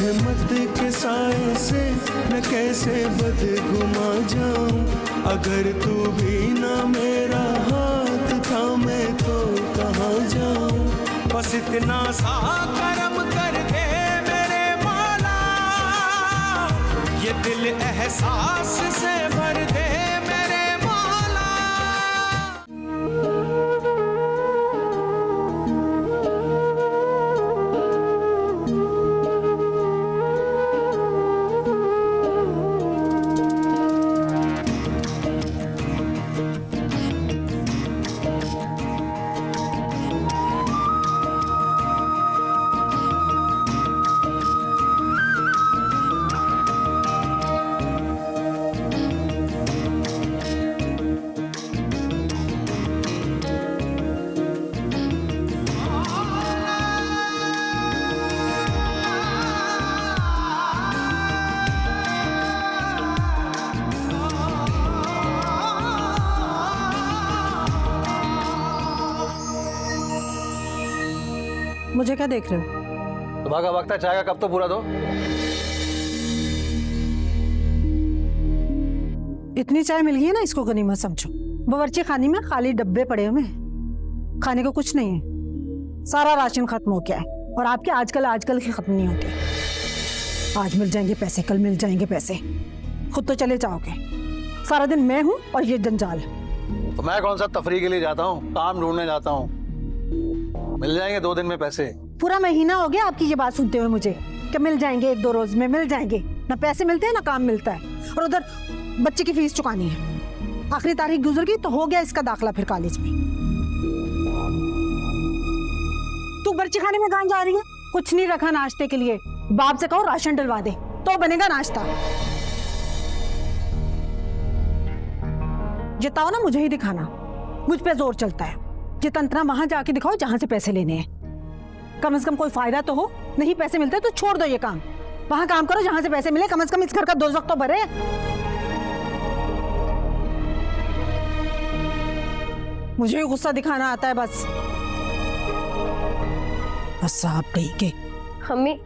रहमत के साए से मैं कैसे बदगुमा जाऊं, अगर तू भी ना मेरा हाथ थामे तो कहाँ जाऊं। बस इतना सा करम कर दे मेरे मौला, ये दिल एहसास से भर दे मेरे मौला। मुझे क्या देख रहे हो? सुबह का वक्त है, चाय का कप तो पूरा दो। इतनी चाय मिल गई है ना, इसको गनीमत समझो। बावर्ची खाने में खाली डब्बे पड़े हुए हैं, खाने को कुछ नहीं है। सारा राशन खत्म हो गया है और आपके आजकल की खत्म नहीं होती। आज मिल जाएंगे पैसे, कल मिल जाएंगे पैसे, खुद तो चले जाओगे। सारा दिन मैं हूं और ये जंजाल। तो मैं कौन सा तफरीह के लिए जाता हूँ, काम ढूंढने जाता हूूँ। मिल जाएंगे 2 दिन में पैसे। पूरा महीना हो गया आपकी ये बात सुनते हुए मुझे कि मिल जाएंगे 1-2 रोज में मिल जाएंगे। ना पैसे मिलते हैं ना काम मिलता है, और उधर बच्चे की फीस चुकानी है। आखिरी तारीख गुजर गई तो हो गया इसका दाखला फिर कॉलेज में। तू बर्ची खाने में कहाँ जा रही है? कुछ नहीं रखा नाश्ते के लिए, बाप से कहो राशन डलवा दे तो बनेगा नाश्ता। जिताओ ना, मुझे ही दिखाना, मुझ पे जोर चलता है। ये तंत्रा वहां जाके दिखाओ जहां से पैसे लेने हैं। कम से कम कोई फायदा तो हो। नहीं पैसे मिलते तो छोड़ दो ये काम, वहां काम करो जहां से पैसे मिले। कम से कम इस घर का दोज़ख तो भरे। मुझे ही गुस्सा दिखाना आता है बस। बस आप कहीं के। अम्मी,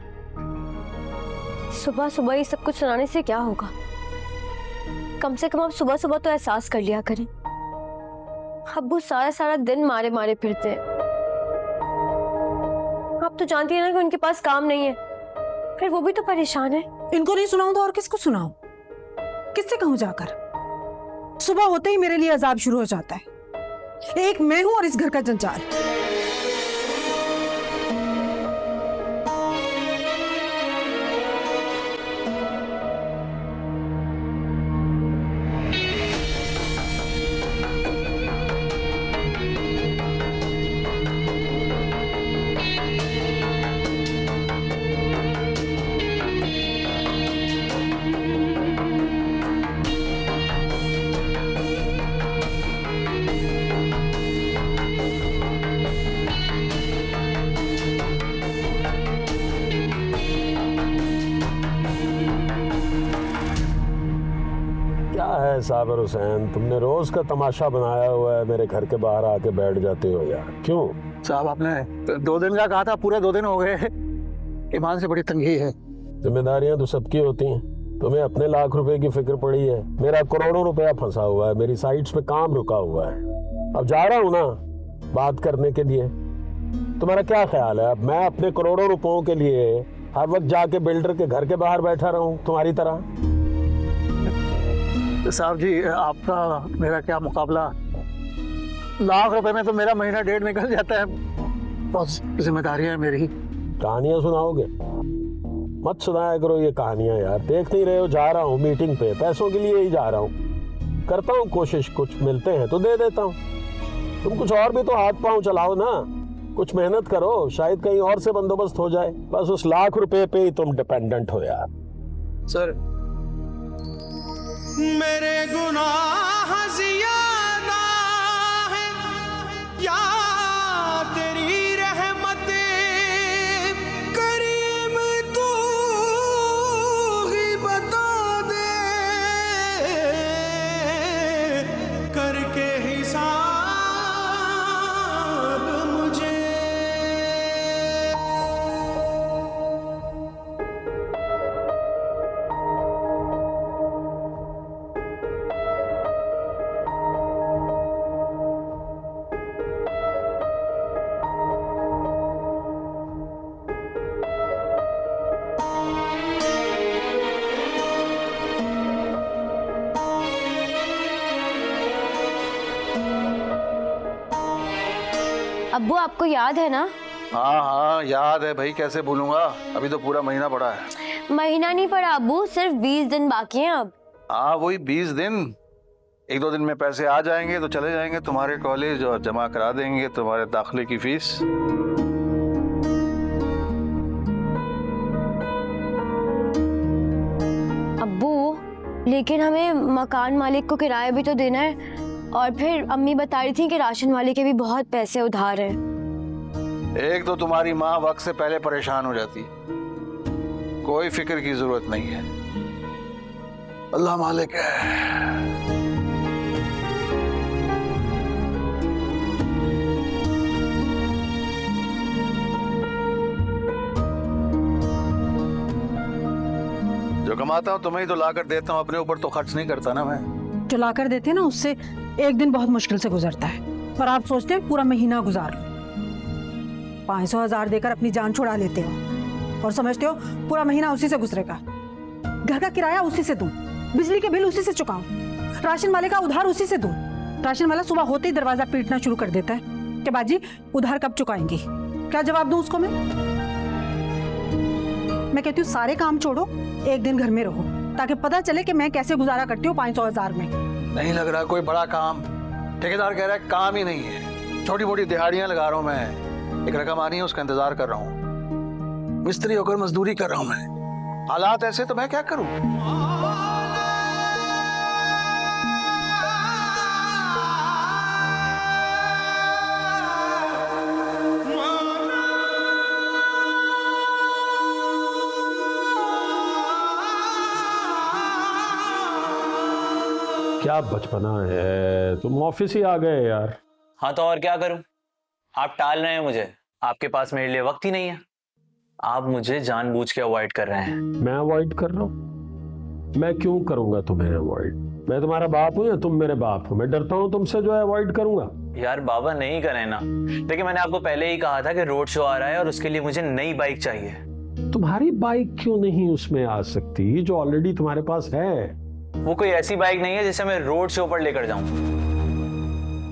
सुबह सुबह ये सब कुछ सुनाने से क्या होगा? कम से कम आप सुबह सुबह तो एहसास कर लिया करें। अब्बू सारा दिन मारे मारे फिरते हैं। आप तो जानती है ना कि उनके पास काम नहीं है, फिर वो भी तो परेशान है। इनको नहीं सुनाऊं तो और किसको सुनाऊं? किससे कहूं जाकर? सुबह होते ही मेरे लिए अजाब शुरू हो जाता है। एक मैं हूं और इस घर का जंजाल। साबिर हुसैन, तुमने रोज का तमाशा बनाया हुआ है, मेरे घर के बाहर आके बैठ जाते हो यार, क्यों? साहब आपने 2 दिन का कहा था, पूरे 2 दिन हो गए। ईमान से बड़ी तंगी है। जिम्मेदारियां तो सबकी होती हैं। तुम्हें अपने लाख रुपए की फिक्र पड़ी है, मेरा करोड़ों रुपया फंसा हुआ है, मेरी साइट्स पे काम रुका हुआ है। अब जा रहा हूँ ना बात करने के लिए। तुम्हारा क्या ख्याल है, अब मैं अपने करोड़ों रुपयों के लिए हर वक्त जाके बिल्डर के घर के बाहर बैठा रहूं तुम्हारी तरह? साहब जी, आपका मेरा क्या मुकाबला। लाख रुपए में तो मेरा महीना 1.5 निकल जाता है। बहुत जिम्मेदारियां है मेरी। कहानियां सुनाओगे? मत सुनाया करो ये कहानियां यार। देख नहीं रहे हो, जा रहा हूँ मीटिंग पे, पैसों के लिए ही जा रहा हूँ। करता हूँ कोशिश, कुछ मिलते हैं तो दे देता हूँ। तुम कुछ और भी तो हाथ पांव चलाओ ना, कुछ मेहनत करो, शायद कहीं और से बंदोबस्त हो जाए। बस उस लाख रुपए पे ही तुम डिपेंडेंट हो यार। सर, मेरे गुनाह ज़्यादा है या तेरी रहमत करीम, तू ही बता दे करके हिसाब मुझे। अब्बू आपको याद है ना? हाँ हाँ याद है भाई, कैसे भूलूंगा। अभी तो पूरा महीना पड़ा है। महीना नहीं पड़ा अब्बू, सिर्फ 20 दिन बाकी हैं अब। हाँ वही 20 दिन। 1-2 दिन में पैसे आ जाएंगे तो चले जाएंगे तुम्हारे कॉलेज और जमा करा देंगे तुम्हारे दाखिले की फीस। अब्बू लेकिन हमें मकान मालिक को किराया भी तो देना है, और फिर अम्मी बता रही थी कि राशन वाले के भी बहुत पैसे उधार हैं। एक तो तुम्हारी माँ वक्त से पहले परेशान हो जाती है, कोई फिक्र की जरूरत नहीं है, अल्लाह मालिक है। जो कमाता हूँ तुम्हें ही तो लाकर देता हूँ, अपने ऊपर तो खर्च नहीं करता ना मैं। जो लाकर देते हैं ना उससे एक दिन बहुत मुश्किल से गुजरता है, पर आप सोचते हैं पूरा महीना गुजार लो। 500,000 देकर अपनी जान छुड़ा लेते हो और समझते हो पूरा महीना उसी से गुजरेगा। घर का किराया उसी से दूं, बिजली के बिल उसी से चुकाऊं, राशन वाले का उधार उसी से दूं। राशन वाला सुबह होते ही दरवाजा पीटना शुरू कर देता है कि बाजी उधार कब चुकाएंगी। क्या जवाब दूं उसको मैं कहती हूँ सारे काम छोड़ो, एक दिन घर में रहो ताकि पता चले कि मैं कैसे गुजारा करती हूँ 500,000 में। नहीं लग रहा कोई बड़ा काम। ठेकेदार कह रहा है काम ही नहीं है, छोटी मोटी दिहाड़ियां लगा रहा हूँ मैं, एक रकम आ रही है उसका इंतजार कर रहा हूँ। मिस्त्री होकर मजदूरी कर रहा हूँ मैं। हालात ऐसे तो मैं क्या करूँ। क्या बचपना है, तुम ऑफिस ही आ गए यार। हाँ तो और क्या करूं, आप टाल रहे हैं मुझे, आपके पास मेरे लिए वक्त ही नहीं है। आप मुझे जानबूझ के अवॉइड कर रहे हैं। मैं अवॉइड कर रहा हूँ? मैं क्यों करूंगा तुम्हें अवॉइड? मैं तुम्हारा बाप हूँ या तुम मेरे बाप हो? मैं डरता हूँ तुमसे जो है अवॉइड करूंगा? यार बाबा नहीं करें ना, लेकिन मैंने आपको पहले ही कहा था कि रोड शो आ रहा है और उसके लिए मुझे नई बाइक चाहिए। तुम्हारी बाइक क्यों नहीं उसमें आ सकती जो ऑलरेडी तुम्हारे पास है? वो कोई ऐसी बाइक नहीं है जिसे मैं रोड शो पर लेकर जाऊं।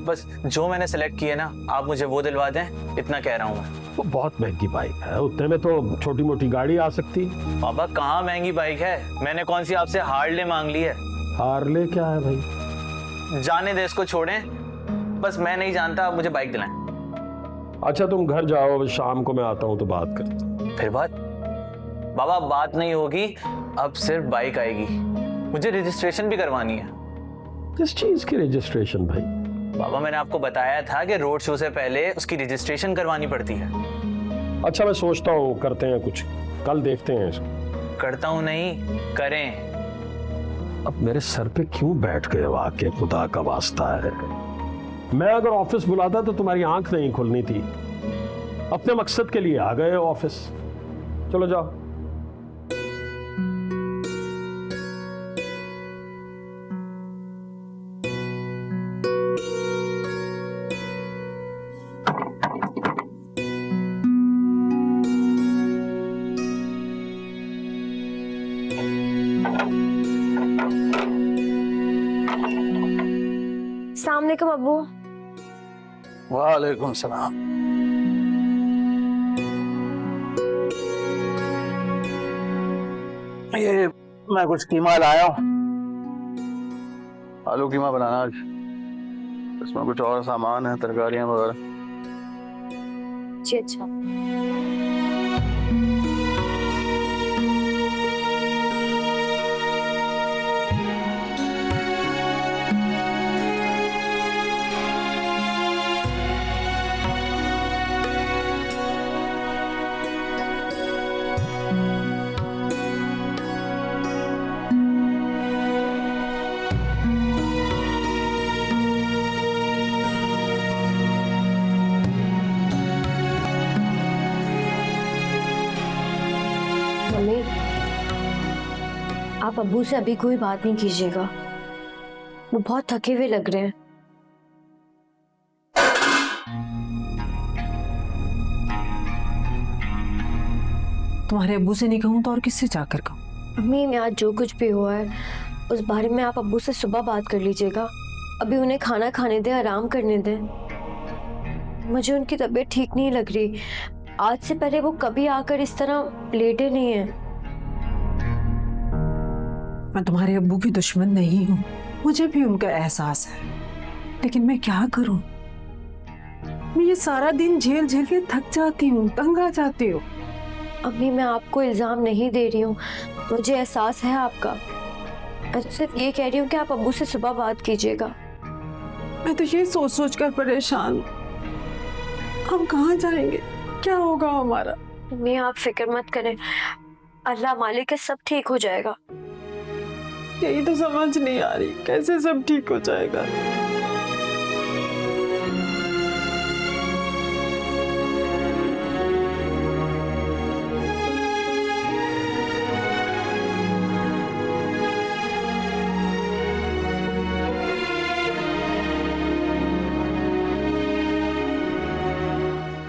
बस जो मैंने सेलेक्ट किया ना, आप मुझे वो दिलवा दें, इतना कह रहा हूं मैं। वो बहुत महंगी बाइक है, उतने में तो छोटी मोटी गाड़ी आ सकती। बाबा कहाँ महंगी बाइक है, मैंने कौन सी आपसे हार्ले मांग ली है। हार्ले क्या है भाई? जाने दे इसको, छोड़ें, बस मैं नहीं जानता, आप मुझे बाइक दिलाएं। अच्छा तुम घर जाओ, शाम को मैं आता हूँ तो बात करते हैं। फिर बात? बाबा बात नहीं होगी, अब सिर्फ बाइक आएगी। मुझे रजिस्ट्रेशन भी करवानी है। किस चीज की रजिस्ट्रेशन भाई? बाबा मैंने आपको बताया था कि रोड शो से पहले उसकी रजिस्ट्रेशन करवानी पड़ती है। अच्छा मैं सोचता हूँ करते हैं कुछ, कल देखते हैं इसको। करता हूँ नहीं, करें। अब मेरे सर पे क्यों बैठ गए वाकई, खुदा का वास्ता है। मैं अगर ऑफिस बुलाता तो तुम्हारी आंख नहीं खुलनी थी। अपने मकसद के लिए आ गए ऑफिस, चलो जाओ। अस्सलाम वालेकुम अब्बू। वालेकुम सलाम। ये मैं कुछ कीमा लाया हूँ, आलू कीमा बनाना आज। इसमें कुछ और सामान है, तरकारियां वगैरह। जी अच्छा। मम्मी आप अब्बू से अभी कोई बात नहीं कीजिएगा, वो बहुत थके हुए लग रहे हैं। तुम्हारे अब्बू से नहीं कहूँ तो और किससे जाकर कहूँ? मम्मी मैं आज जो कुछ भी हुआ है उस बारे में आप अब्बू से सुबह बात कर लीजिएगा। अभी उन्हें खाना खाने दें, आराम करने दें। मुझे उनकी तबीयत ठीक नहीं लग रही। आज से पहले वो कभी आकर इस तरह लेटे नहीं है। मैं तुम्हारे अब्बू की दुश्मन नहीं हूँ, मुझे भी उनका एहसास है, लेकिन मैं क्या करूँ? मैं ये सारा दिन झेल झेल के थक जाती हूँ, तंग आ जाती हूँ। अम्मी, मैं आपको इल्जाम नहीं दे रही हूँ, मुझे एहसास है आपका। मैं सिर्फ ये कह रही हूँ कि आप अब्बू से सुबह बात कीजिएगा। मैं तो ये सोच सोच कर परेशान हूँ, हम कहाँ जाएंगे, क्या होगा हमारा? अम्मी, आप फिक्र मत करें, अल्लाह मालिक है, सब ठीक हो जाएगा। यही तो समझ नहीं आ रही, कैसे सब ठीक हो जाएगा?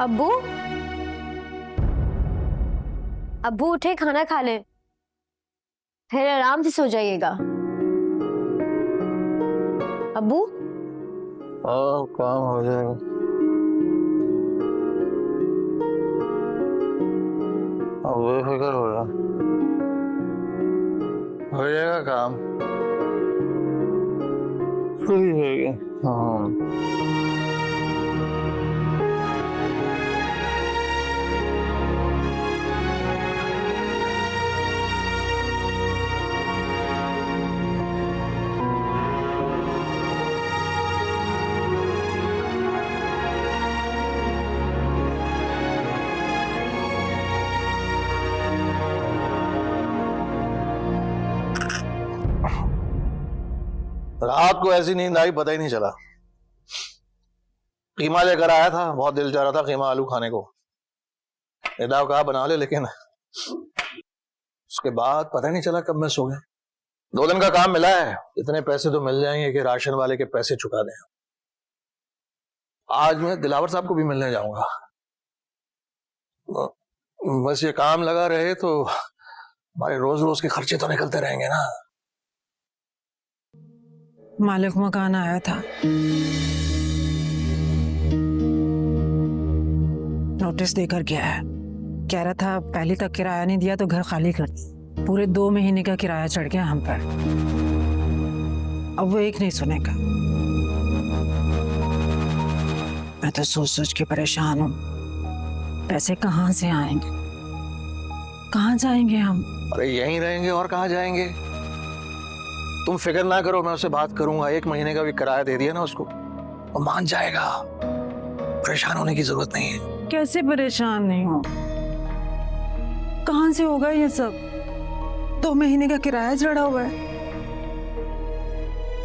अब्बू, अब्बू उठे, खाना खा लें, फिर आराम से सो जाइएगा। अब्बू, काम हो जाएगा। अब बेफिक्र हो रहा, हो जाएगा काम, सही है। हाँ, रात को ऐसी नींद आई, पता ही नहीं चला। कीमा लेकर आया था, बहुत दिल चाह रहा था कीमा आलू खाने को। निदाव कहा बना ले, लेकिन उसके बाद पता ही नहीं चला कब मैं सो गया। 2 दिन का काम मिला है, इतने पैसे तो मिल जाएंगे कि राशन वाले के पैसे चुका दें। आज मैं दिलावर साहब को भी मिलने जाऊंगा। बस ये काम लगा रहे तो हमारे रोज रोज के खर्चे तो निकलते रहेंगे ना। मालिक मकान आया था, नोटिस देकर गया है, कह रहा था पहले तक किराया नहीं दिया तो घर खाली कर दे। पूरे 2 महीने का किराया चढ़ गया हम पर, अब वो एक नहीं सुनेगा। मैं तो सोच सोच के परेशान हूँ, पैसे कहाँ से आएंगे, कहाँ जाएंगे हम? अरे यहीं रहेंगे और कहाँ जाएंगे। तुम फिक्र ना करो, मैं उससे बात करूंगा। 1 महीने का भी किराया दे दिया ना उसको, वो मान जाएगा। परेशान होने की जरूरत नहीं है। कैसे परेशान नहीं हो, कहाँ से होगा ये सब? 2 महीने का किराया चढ़ा हुआ है,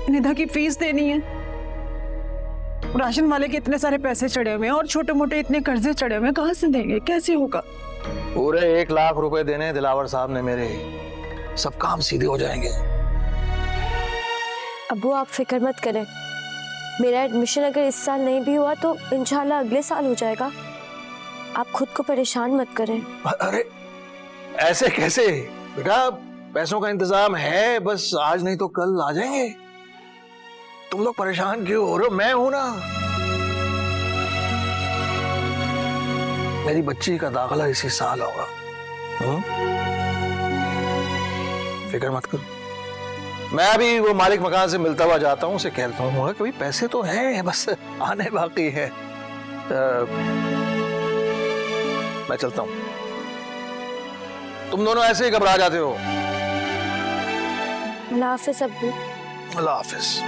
निधा की फीस देनी है, राशन वाले के इतने सारे पैसे चढ़े हुए हैं और छोटे मोटे इतने कर्जे चढ़े हुए हैं, कहाँ से देंगे, कैसे होगा? पूरे 1 लाख रुपए देने दिलावर साहब ने मेरे, सब काम सीधे हो जाएंगे। अब्बू, आप फिक्र मत करें, मेरा एडमिशन अगर इस साल नहीं भी हुआ तो इंशाल्लाह अगले साल हो जाएगा। आप खुद को परेशान मत करें। अरे ऐसे कैसे बेटा, पैसों का इंतजाम है, बस आज नहीं तो कल आ जाएंगे। तुम लोग परेशान क्यों हो रहे हो? मैं हूं ना। मेरी बच्ची का दाखिला इसी साल होगा। फिक्र मत करो, मैं अभी वो मालिक मकान से मिलता हुआ जाता हूँ, उसे कहता हूँ कि पैसे तो हैं, बस आने बाकी है। मैं चलता हूँ, तुम दोनों ऐसे ही घबरा जाते हो। अल्लाह हाफिज अब्बू। अल्लाह हाफिज।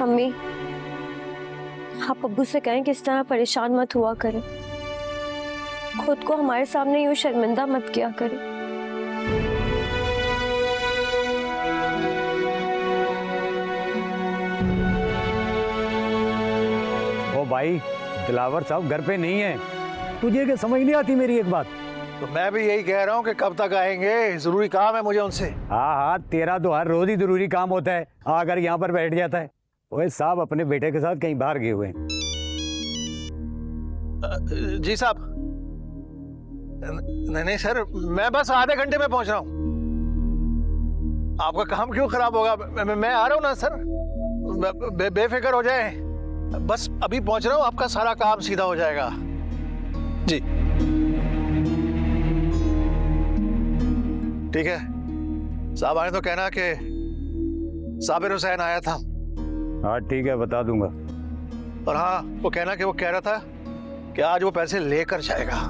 मम्मी, आप अब्बू से कहें कि इस तरह परेशान मत हुआ करें, खुद को हमारे सामने यूं शर्मिंदा मत किया करें। ओ भाई, दिलावर साहब घर पे नहीं है, तुझे क्या समझ नहीं आती मेरी एक बात? तो मैं भी यही कह रहा हूँ कि कब तक आएंगे, जरूरी काम है मुझे उनसे। हाँ हाँ, तेरा तो हर रोज ही जरूरी काम होता है, आकर यहाँ पर बैठ जाता है। ओए साहब अपने बेटे के साथ कहीं बाहर गए हुए हैं। जी साहब। नहीं नहीं सर, मैं बस आधे घंटे में पहुंच रहा हूँ। आपका काम क्यों खराब होगा? मैं आ रहा हूँ ना सर, बेफिक्र हो जाए। बस अभी पहुंच रहा हूँ, आपका सारा काम सीधा हो जाएगा। जी ठीक है साहब, आए तो कहना कि साबिर हुसैन आया था। हाँ ठीक है, बता दूंगा। और हाँ, वो कहना कि वो कह रहा था कि आज वो पैसे लेकर जाएगा।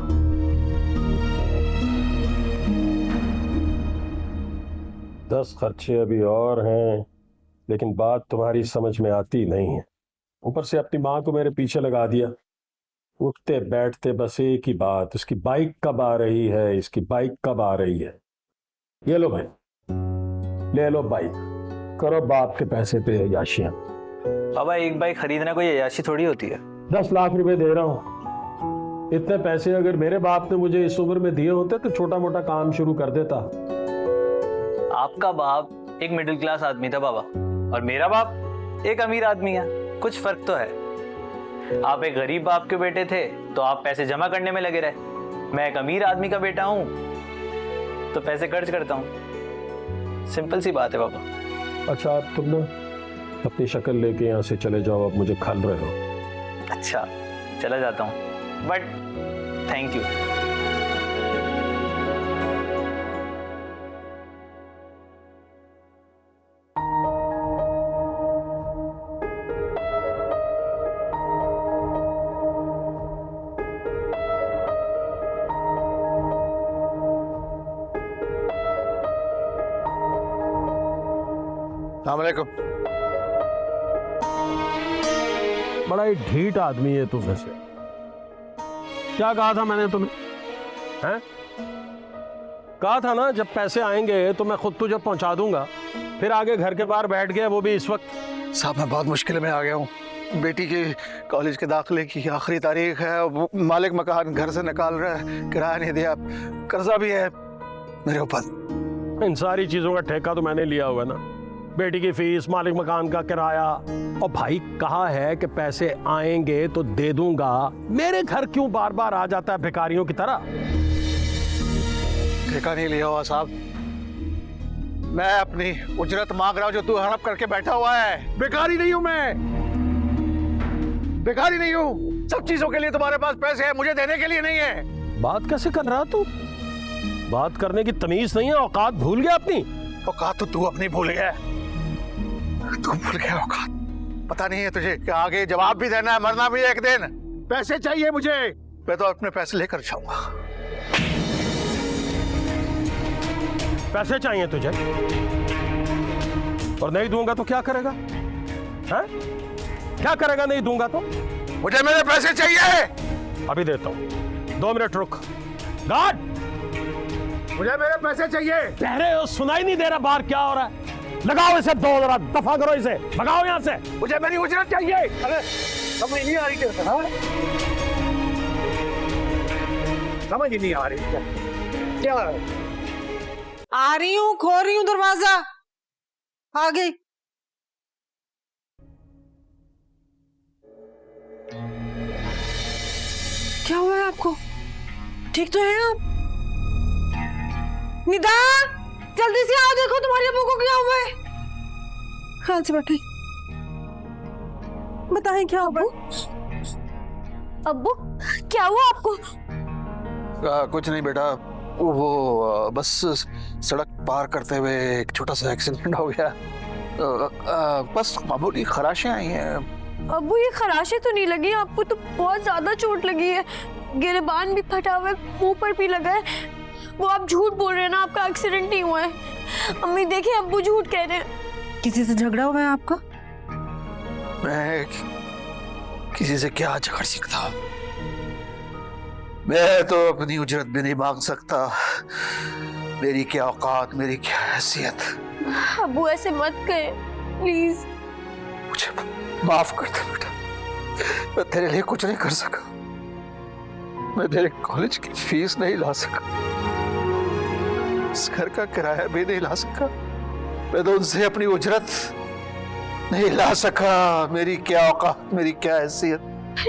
10 खर्चे अभी और हैं, लेकिन बात तुम्हारी समझ में आती नहीं है। ऊपर से अपनी माँ को मेरे पीछे लगा दिया। उठते बैठते बस एक ही बात, उसकी बाइक कब आ रही है, इसकी बाइक कब आ रही है। ये लो भाई, ले लो बाइक, करो बाप के पैसे पे अय्याशियां। बाबा एक बाइक खरीदना कोई अय्याशी थोड़ी होती है। 10 लाख रुपए दे रहा हूँ। इतने पैसे अगर मेरे बाप ने मुझे इस उम्र में दिए होते तो छोटा मोटा काम शुरू कर देता। आपका बाप एक मिडिल क्लास आदमी था बाबा, और मेरा बाप एक अमीर आदमी है। कुछ फर्क तो है। आप एक गरीब बाप के बेटे थे तो आप पैसे जमा करने में लगे रहे। मैं एक अमीर आदमी का बेटा हूं तो पैसे खर्च करता हूं। सिंपल सी बात है बाबा। अच्छा अब तुम ना अपनी शक्ल लेके यहाँ से चले जाओ, अब मुझे खल रहे हो। अच्छा चला जाता हूं, बट थैंक यू। अस्सलामुअलैकुम। बड़ा ही ढीठ आदमी है तू वैसे। क्या कहा था मैंने तुम्हें? हैं? कहा था ना जब पैसे आएंगे तो मैं खुद तुझे पहुंचा दूंगा। फिर आगे घर के बाहर बैठ गया, वो भी इस वक्त। साहब मैं बहुत मुश्किल में आ गया हूँ। बेटी की कॉलेज के दाखिले की आखिरी तारीख है, वो मालिक मकान घर से निकाल रहा है, किराया नहीं दिया, कर्जा भी है मेरे ऊपर। इन सारी चीजों का ठेका तो मैंने लिया हुआ ना, बेटी की फीस, मालिक मकान का किराया। और भाई कहा है कि पैसे आएंगे तो दे दूंगा। मेरे घर क्यों बार बार आ जाता है भिखारियों की तरह? ठेका नहीं लिया हुआ साहब, मैं अपनी उजरत मांग रहा हूं जो तू हड़प करके बैठा हुआ है। भिखारी नहीं हूं मैं, भिखारी नहीं हूं। सब चीजों के लिए तुम्हारे पास पैसे हैं, मुझे देने के लिए नहीं है। बात कैसे कर रहा तू? बात करने की तमीज नहीं है, औकात भूल गया अपनी। औकात तो तू अपनी भूल गया, तू भूल गया औकात। पता नहीं है तुझे कि आगे जवाब भी देना है, मरना भी एक दिन। पैसे चाहिए मुझे, मैं तो अपने पैसे लेकर जाऊंगा। पैसे चाहिए तुझे और नहीं दूंगा तो क्या करेगा? हैं? क्या करेगा नहीं दूंगा तो? मुझे मेरे पैसे चाहिए। अभी देता हूं, 2 मिनट रुक। गार्ड, मुझे मेरे पैसे चाहिए। कह रहे हो सुनाई नहीं दे रहा बाहर क्या हो रहा है? लगाओ इसे 2 जरा, दफा करो इसे, भगाओ यहाँ से। मुझे मेरी उजरत चाहिए। अरे समझ नहीं आ रही तेरे को? समझ नहीं आ रही क्या? आ रही हूँ, खो रही हूँ, दरवाजा आ गई। क्या हुआ है आपको? ठीक तो है आप? निदा जल्दी से आओ, देखो तुम्हारे अब्बू को क्या हुआ है। ख्याल से बैठे, बताएं क्या हुआ? अब्बू क्या हुआ आपको? कुछ नहीं बेटा, वो बस सड़क पार करते हुए एक छोटा सा एक्सीडेंट हो गया। बस मामूली खराशें आई हैं। अब्बू ये खराशें तो नहीं लगी, आपको तो बहुत ज्यादा चोट लगी है। गिरबान भी फटा हुआ है, मुंह पर भी लगा है। वो आप झूठ बोल रहे हैं ना, आपका एक्सीडेंट नहीं हुआ है। अम्मी देखिए अब्बू झूठ कह रहे हैं। किसी से झगड़ा हुआ है आपका? मैं किसी से क्या झगड़ सकता? मैं तो अपनी उजरत भी नहीं मांग सकता। मेरी क्या औकात, मेरी क्या हैसियत। अब्बू ऐसे मत कहे प्लीज। मुझे माफ कर दे बेटा, मैं तेरे लिए कुछ नहीं कर सका। मैं तेरे कॉलेज की फीस नहीं ला सका, इस घर का किराया भी नहीं ला सका, मैं तो उनसे अपनी उजरत नहीं ला सका। मेरी क्या औकात, मेरी क्या हैसियत।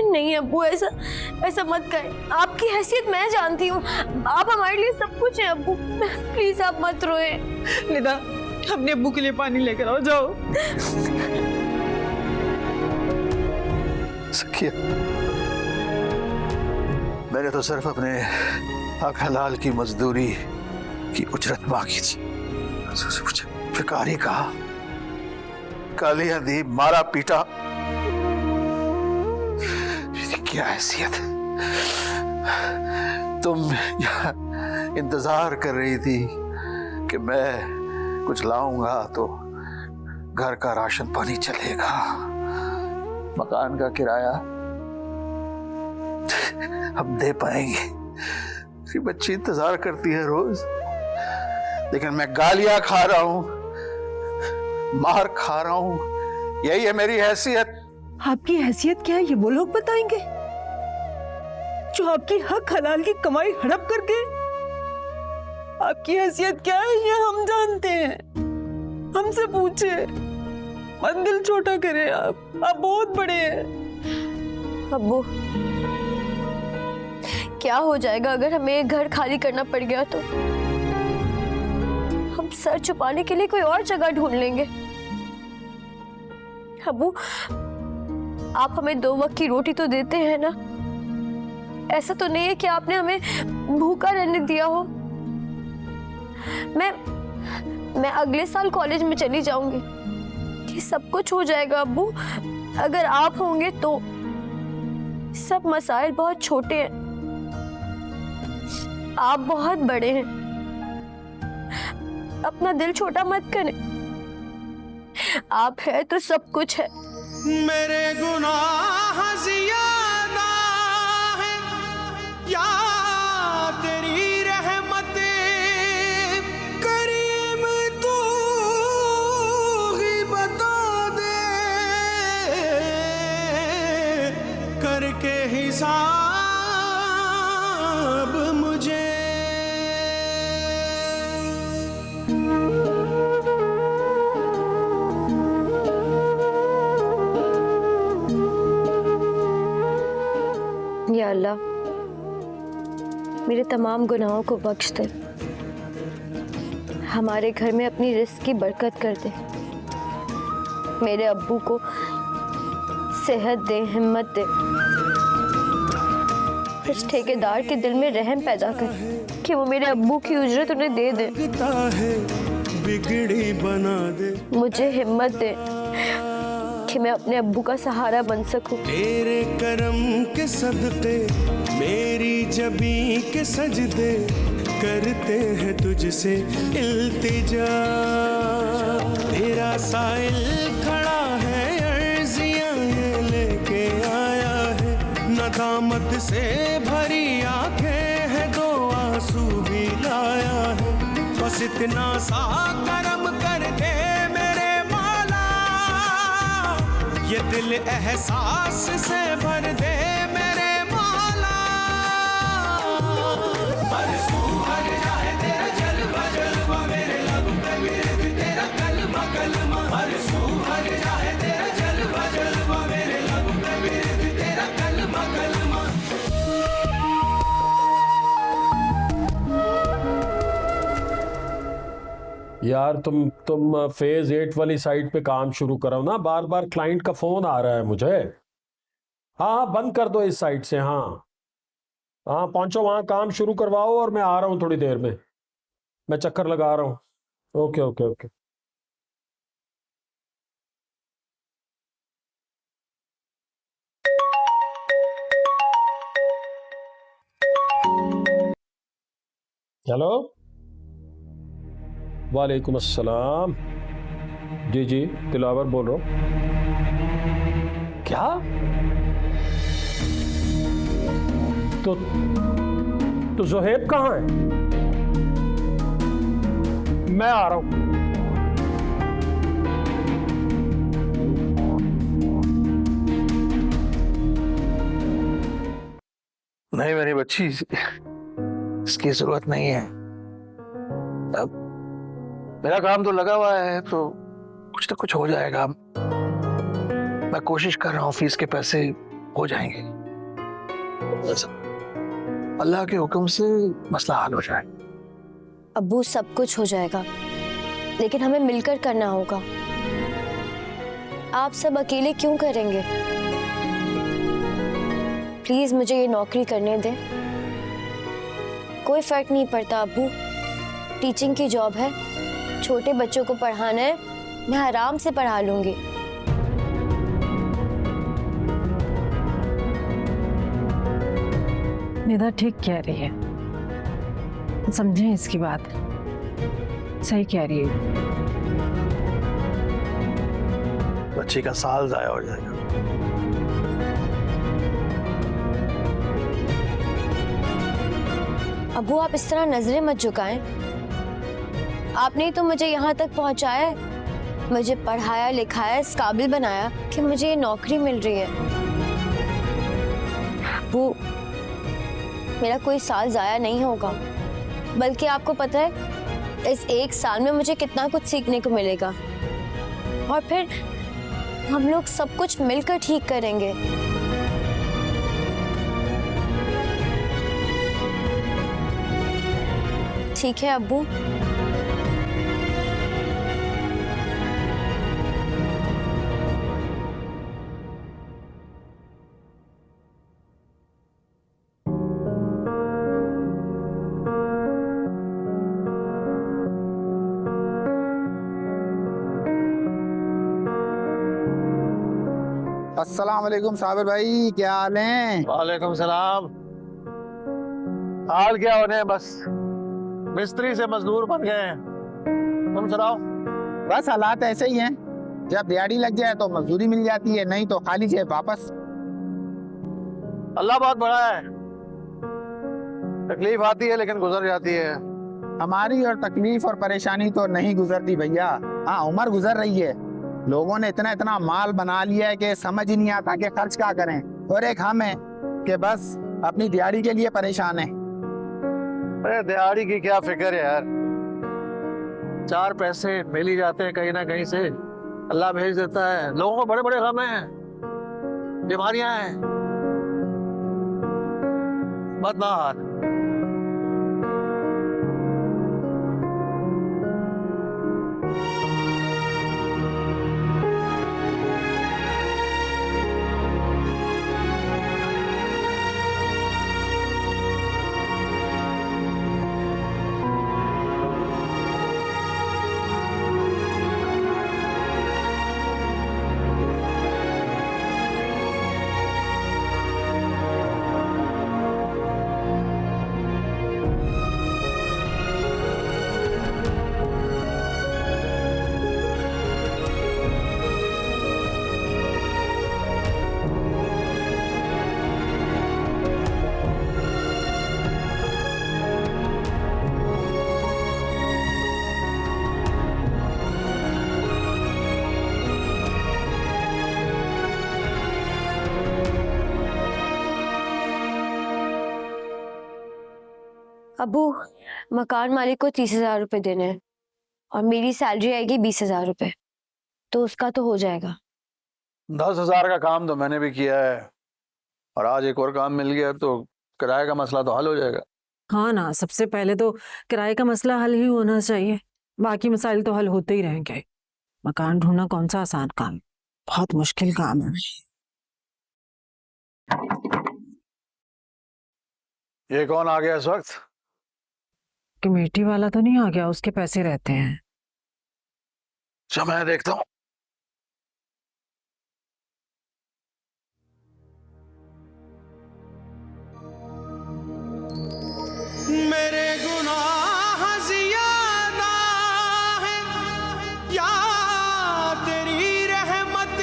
नहीं अब्बू, ऐसा ऐसा मत करें। आपकी हैसियत मैं जानती हूँ, आप हमारे लिए सब कुछ है अब्बू। प्लीज आप मत रोए। निदा, अपने अब्बू के लिए पानी लेकर आओ, जाओ। सखिया, मैंने तो सिर्फ अपने हक हलाल की मजदूरी की उजरत मांगी थी। मुझे भिखारी कहा, गालियां दी, मारा पीटा। मेरी क्या हैसियत। तुम यहाँ इंतजार कर रही थी कि मैं कुछ लाऊंगा तो घर का राशन पानी चलेगा, मकान का किराया हम दे पाएंगे। मेरी बच्ची इंतजार करती है रोज, लेकिन मैं गालियां खा रहा हूं, मार खा रहा हूं। यही है मेरी हैसियत। आपकी हैसियत क्या है ये वो लोग बताएंगे जो आपकी हक हलाल की कमाई हड़प करके। आपकी हैसियत क्या है ये हम जानते हैं, हमसे पूछे। मत दिल छोटा करें, आप बहुत बड़े हैं। अब्बू, क्या हो जाएगा अगर हमें एक घर खाली करना पड़ गया तो? हम सर छुपाने के लिए कोई और जगह ढूंढ लेंगे। अब्बू, आप हमें 2 वक्त की रोटी तो देते हैं ना? ऐसा तो नहीं है कि आपने हमें भूखा रहने दिया हो। मैं अगले साल कॉलेज में चली जाऊंगी, ये सब कुछ हो जाएगा अब्बू। अगर आप होंगे तो सब मसाइल बहुत छोटे हैं, आप बहुत बड़े हैं। अपना दिल छोटा मत करें, आप है तो सब कुछ है। मेरे गुनाह ज़्यादा है या तेरी रहमत करीम, तू ही बता दे करके हिसाब मुझे। या अल्लाह, मेरे तमाम गुनाहों को बख्श दे, हमारे घर में अपनी रिस्क की बरकत कर दे, मेरे अब्बू को सेहत दे, हिम्मत दे। इस ठेकेदार के दिल में रहम पैदा कर कि वो मेरे अब्बू की उजरत उन्हें दे दे। बिगड़ी बना दे, मुझे हिम्मत दे कि मैं अपने अब्बू का सहारा बन सकूं। तेरे करम के सदके मेरी जबी के सजदे करते हैं तुझसे इल्तिजा। तेरा साइल खड़ा है, अर्जियां ये लेके आया है, नदामत से भरी आंखें हैं, 2 आंसू भी लाया है। बस इतना सा करम कर दे मेरे मौला, ये दिल एहसास से भर दे मेरे मौला। बरसू हर जाए तेरा जलवा जलवा, मेरे लब पे विरद तेरा कलमा कलमा। बरसू हर जाए तेरा जलवा जलवा, मेरे लब पे विरद तेरा कलमा कलमा। यार तुम फेज 8 वाली साइट पे काम शुरू करो ना, बार बार क्लाइंट का फोन आ रहा है मुझे। हाँ, बंद कर दो इस साइट से। हाँ हाँ, पहुंचो वहां, काम शुरू करवाओ और मैं आ रहा हूँ थोड़ी देर में, मैं चक्कर लगा रहा हूँ। Okay okay okay. हेलो, वालेकुम अस्सलाम। जी जी, दिलावर बोल रहा हूँ। क्या? तो ज़ुहैब कहाँ है? मैं आ रहा हूँ। नहीं मेरी बच्ची, इसकी जरूरत नहीं है। अब मेरा काम तो लगा हुआ है, तो कुछ तो कुछ हो जाएगा। मैं कोशिश कर रहा हूँ, फीस के पैसे हो जाएंगे। बस अल्लाह के हुक्म से मसला हल हो जाए। अब्बू सब कुछ हो जाएगा, लेकिन हमें मिलकर करना होगा। आप सब अकेले क्यों करेंगे? प्लीज मुझे ये नौकरी करने दें। कोई फर्क नहीं पड़ता अब्बू, टीचिंग की जॉब है, छोटे बच्चों को पढ़ाना है, मैं आराम से पढ़ा लूंगी। निदा ठीक कह रही है, समझें इसकी बात, सही कह रही है। बच्ची का साल जाया हो जाएगा। अब्बू आप इस तरह नजरें मत झुकाएं। आपने ही तो मुझे यहाँ तक पहुँचाया है, मुझे पढ़ाया लिखाया, इस काबिल बनाया कि मुझे ये नौकरी मिल रही है। अब्बू मेरा कोई साल जाया नहीं होगा, बल्कि आपको पता है इस एक साल में मुझे कितना कुछ सीखने को मिलेगा, और फिर हम लोग सब कुछ मिलकर ठीक करेंगे। ठीक है अब्बू? अस्सलाम वालेकुम साबिर भाई, क्या हाल है? वालेकुम सलाम। हाल क्या होने, बस मिस्त्री से मजदूर बन गए हैं। तुम सुनाओ। बस हालात ऐसे ही हैं, जब दिहाड़ी लग जाए तो मजदूरी मिल जाती है, नहीं तो खाली जेब वापस। अल्लाह बहुत बड़ा है, तकलीफ आती है लेकिन गुजर जाती है। हमारी और तकलीफ और परेशानी तो नहीं गुजरती भैया, हाँ उम्र गुजर रही है। लोगों ने इतना इतना माल बना लिया है कि समझ ही नहीं आता कि खर्च क्या करें, और एक हम है कि बस अपनी दिहाड़ी के लिए परेशान है। अरे दिहाड़ी की क्या फिक्र है यार, 4 पैसे मिल ही जाते हैं कहीं ना कहीं से, अल्लाह भेज देता है। लोगों को बड़े बड़े गम हैं, बीमारियां हैं, बदनाम। अब्बू मकान मालिक को 30,000 रुपए देने हैं, और मेरी सैलरी आएगी 20,000 रुपए, तो उसका तो हो जाएगा। 10,000 का काम तो मैंने भी किया है, और आज एक और काम मिल गया तो किराए का मसला तो हल हो जाएगा। हाँ ना, सबसे पहले तो किराए का मसला हल ही होना चाहिए, बाकी मसाइल तो हल होते ही रहेंगे। मकान ढूंढना कौन सा आसान काम, बहुत मुश्किल काम है। ये कौन आ गया इस वक्त? कमेटी वाला तो नहीं आ गया, उसके पैसे रहते हैं। अच्छा मैं देखता हूँ। मेरे गुनाह ज़ियादा हैं या तेरी रहमत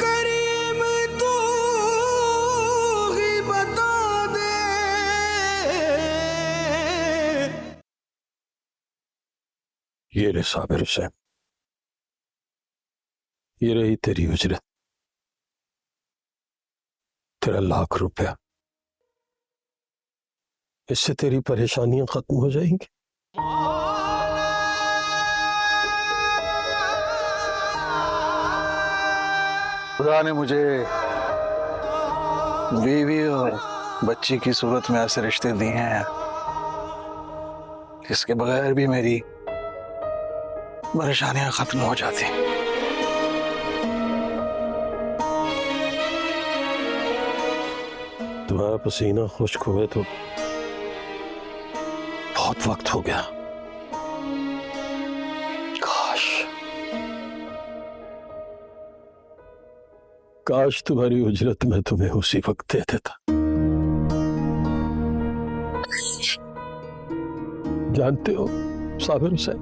करीम, तू ही बता दे। ये रे साबिर हुसैन, ये रही तेरी उजरत, तेरा 1,00,000 रुपया। इससे तेरी परेशानियां खत्म हो जाएंगी। खुदा ने मुझे बीवी और बच्ची की सूरत में ऐसे रिश्ते दिए हैं जिसके बगैर भी मेरी परेशानियां खत्म हो जाती। तुम्हारा पसीना खुश्क हुए तो बहुत वक्त हो गया। काश तुम्हारी उजरत में तुम्हें उसी वक्त दे देता। जानते हो साबिर हुसैन,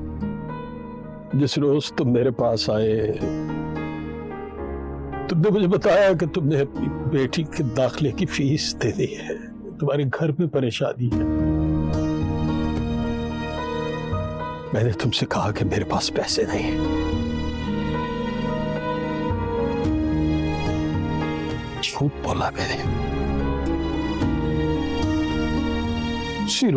जिस रोज तुम मेरे पास आए तुमने मुझे बताया कि तुमने अपनी बेटी के दाखिले की फीस देनी है, तुम्हारे घर में परेशानी है। मैंने तुमसे कहा कि मेरे पास पैसे नहीं है। झूठ बोला मैंने। उसी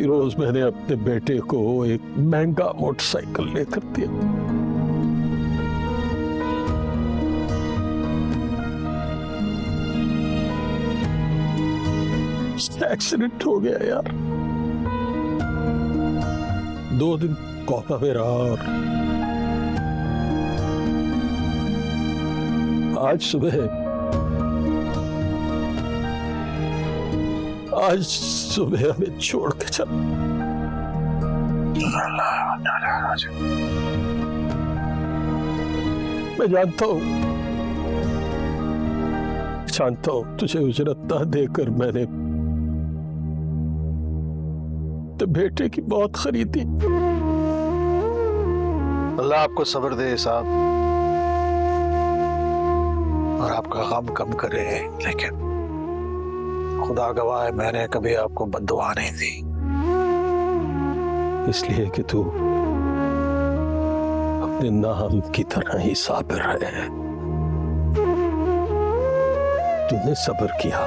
रोज मैंने अपने बेटे को एक महंगा मोटरसाइकिल लेकर दिया। एक्सीडेंट हो गया यार। 2 दिन कोमा में रहा और आज सुबह हमें छोड़ के चला। मैं जानता हूं तुझे उजरत ना देकर मैंने तो बेटे की मौत खरीदी। अल्लाह आपको सब्र दे साहब और आपका गम कम करे, लेकिन खुदा गवाह है मैंने कभी आपको बद्दुआ नहीं दी। इसलिए कि तू अपने नाम की तरह ही साबिर है। तूने सब्र किया,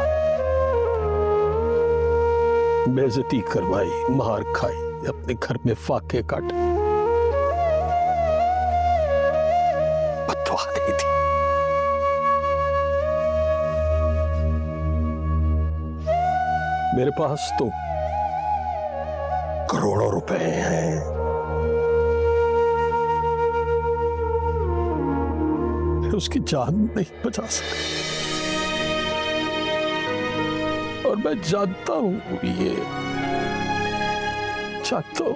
बेइज्जती करवाई, मार खाई, अपने घर में फाके काटे, बद्दुआ नहीं दी। मेरे पास तो करोड़ों रुपए हैं, उसकी जान नहीं बचा सकता। और मैं जानता हूं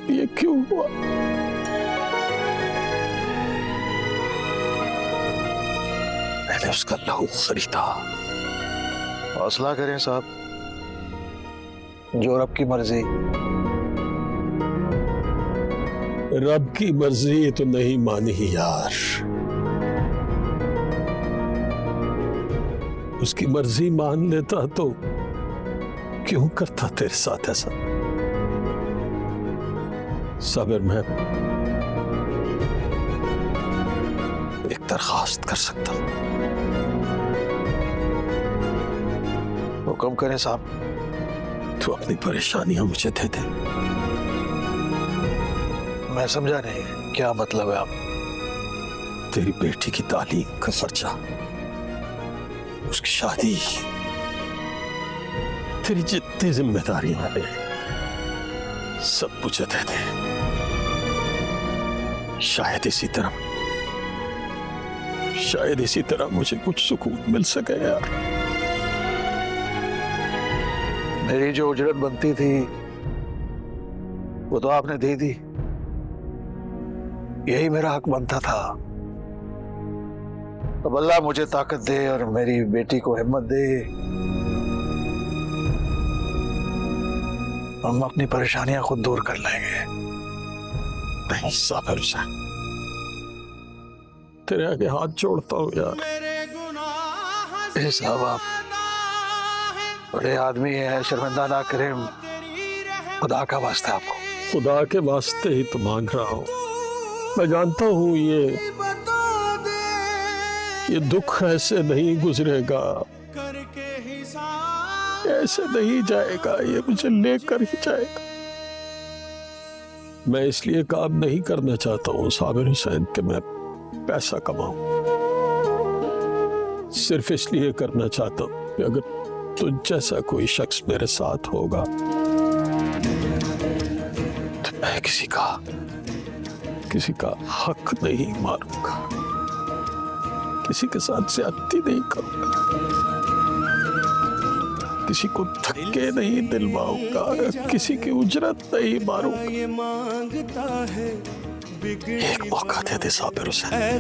ये क्यों हुआ। मैंने उसका लहू खरीदा। हौसला करें साहब, जो रब की मर्जी। रब की मर्जी तो नहीं मानी यार, उसकी मर्जी मान लेता तो क्यों करता तेरे साथ ऐसा। साबिर, मैं एक दरखास्त कर सकता हूं। हुक्म करें साहब। तू अपनी परेशानियां मुझे दे दे। मैं समझा नहीं, क्या मतलब है आप? तेरी बेटी की तालीम का खर्चा, उसकी शादी, तेरी जितनी जिम्मेदारियां हैं सब मुझे दे दे। शायद इसी तरह मुझे कुछ सुकून मिल सके यार। मेरी जो उजरत बनती थी वो तो आपने दे दी, यही मेरा हक बनता था। अब अल्लाह मुझे ताकत दे और मेरी बेटी को हिम्मत दे, हम अपनी परेशानियां खुद दूर कर लेंगे। नहीं साबिर साहब, तेरे आगे हाथ जोड़ता हूँ यार। साहब आप बड़े आदमी है, शर्मिंदा ना करें, खुदा का वास्ता आपको। खुदा के वास्ते ही तो मांग रहा हूँ। मैं जानता हूँ ये दुख ऐसे नहीं गुजरेगा, ऐसे नहीं जाएगा, ये मुझे लेकर ही जाएगा। मैं इसलिए काम नहीं करना चाहता हूँ साबिर हुसैन कि मैं पैसा कमाऊं, सिर्फ इसलिए करना चाहता हूं कि अगर तुझ जैसा कोई शख्स मेरे साथ होगा तो मैं किसी का हक नहीं मारूंगा, किसी के साथ ज्यादती नहीं करूंगा, किसी को धक्के नहीं दिलवाऊंगा, किसी की उजरत नहीं मारूंगा। एक मौका दे दे साबिर हुसैन,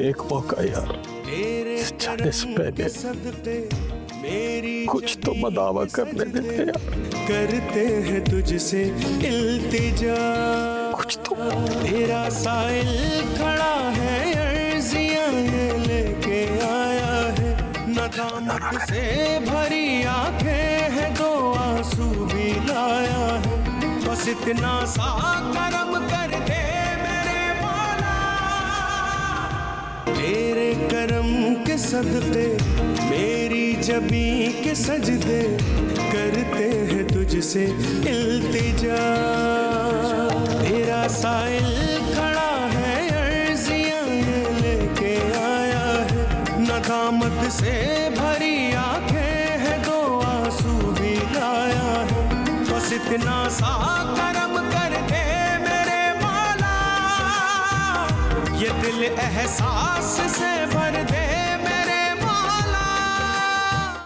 एक मौका यार, जाने से पहले कुछ तो मदावा करने देते यार। करते हैं तुझसे इल्तिजा, कुछ तो तेरा साइल खड़ा है, अर्जियां ये लेके आया है, नदामत से भरी आंखें हैं, दो आंसू भी लाया है, बस इतना सा करम कर दे मेरे मौला, तेरे करम के सदके मेरी जबी के सजदे, करते हैं तुझसे इल्तिजा, तेरा साइल खड़ा है, अर्जियां ये लेके आया है, नदामत से भरी आंखें हैं, दो आंसू भी लाया है, बस इतना सा करम कर दे मेरे मौला, ये दिल एहसास से